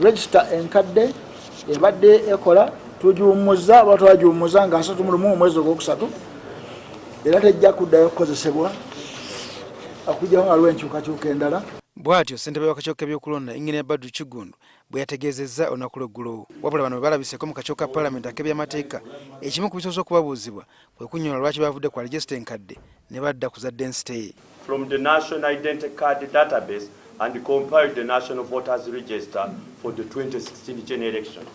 register enkadde ebadde ekola tugiwummuza oba twagiwummuza nga 31 omwezi ogwokusatu era tejja kuddayo kukozesebwa okujjawo nga waliwo enkyukakyuka endala. Bw'atyo ssentebe w'akakiiko k'ebyokulonda Engineer Badru Kiggundu bwe yategeezezza olunaku lw'eggulo. Wabula bano bwe balabiseeko mu kakiiko ka palamenti ak'ebyamateeka ekimu ku bisoose okubabuuzibwa kwe kunnyola lwaki bavudde ku register enkadde ne badda ku za densite. From the National Identity Card Database and compiled the National Voters Register for the 2016 general election.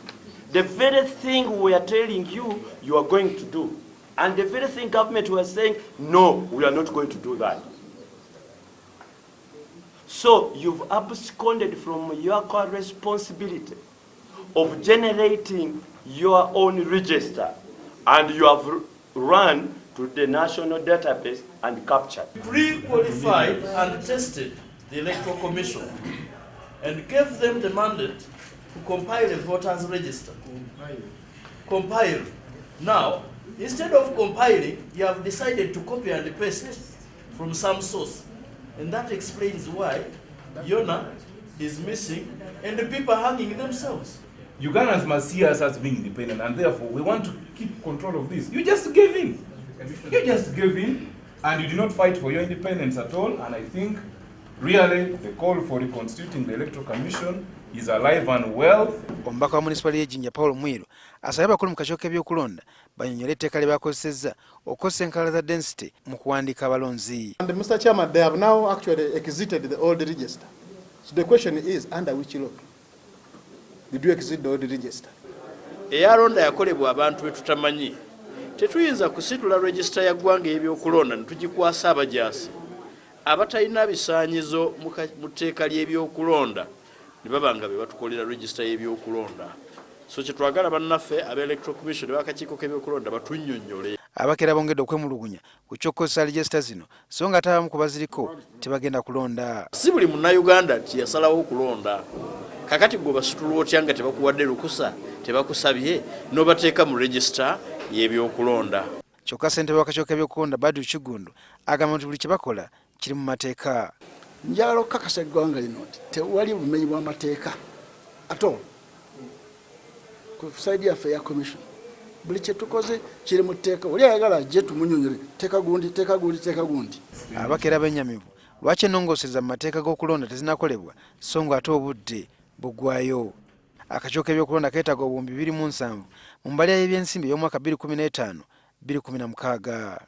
The very thing we are telling you, you are going to do. And the very thing government was saying, no, we are not going to do that. So you've absconded from your core responsibility of generating your own register, and you have run to the national database and captured. Pre-qualified and tested the Electoral Commission and gave them the mandate to compile a voters register. Compile. Now, instead of compiling, you have decided to copy and paste from some source. And that explains why Yona is missing and the people are hanging themselves. Ugandans must see us as being independent, and therefore we want to keep control of this. You just gave in. You just gave in, and you did not fight for your independence at all. And I think really the call for reconstituting the Electoral Commission is alive and well. Omubaka wa municipal y'Ejjinja Paul Mwiru asabye abakulu mu kakiiko k'ebyokulonda bannyonyole etteeka lye bakozesezza okukozesa enkala za densite mu kuwandiika abalonzi. And Mr. Chairman, they have now actually exited the old register. So the question is, under which law did you exit the old register? Eyalonda yakolebwa abantu be tutamanyi. Tetuyinza kusitula register ya ggwanga y'ebyokulonda ne tugikwasa abajaasi abatalina bisaanyizo mu tteeka ly'ebyokulonda ne babanga be batukolera register y'ebyokulonda. So kyetwagala bannaffe aba Electoral Commission b'akakiiko k'ebyokulonda batunnyonnyole. Abakera bongedde okwemulugunya ku ky'okkozesa register zino so nga abamu ku baziriko tebagenda kulonda. Si buli munnayuganda nti yasalawo okulonda. Kakati gwe basitula otya nga tebakuwadde lukusa tebakusabye n'obateeka mu register y'ebyokulonda. Kyokka ssentebe w'akakiiko k'ebyokulonda Badru Kiggundu agamba nti buli kye bakola kiri mu mateeka. Njagala okukakasa eggwanga lino nti tewali bumenyi bw'amateeka ate ku saidi yaffe ya commission. Buli kye tukoze kiri mu tteeka. Oli ayagala ajje tumunyonyole teeka gundi teeka gundi teeka gundi. Abakera b'ennyamivu lwaki ennongoosereza mu mateeka g'okulonda tezinakolebwa so nga ate obudde buggwayo. Akakiiko k'ebyokulonda keetaaga obuwumbi 27 mu mbalya y'ebyensimbi y'omwaka 2015-2016.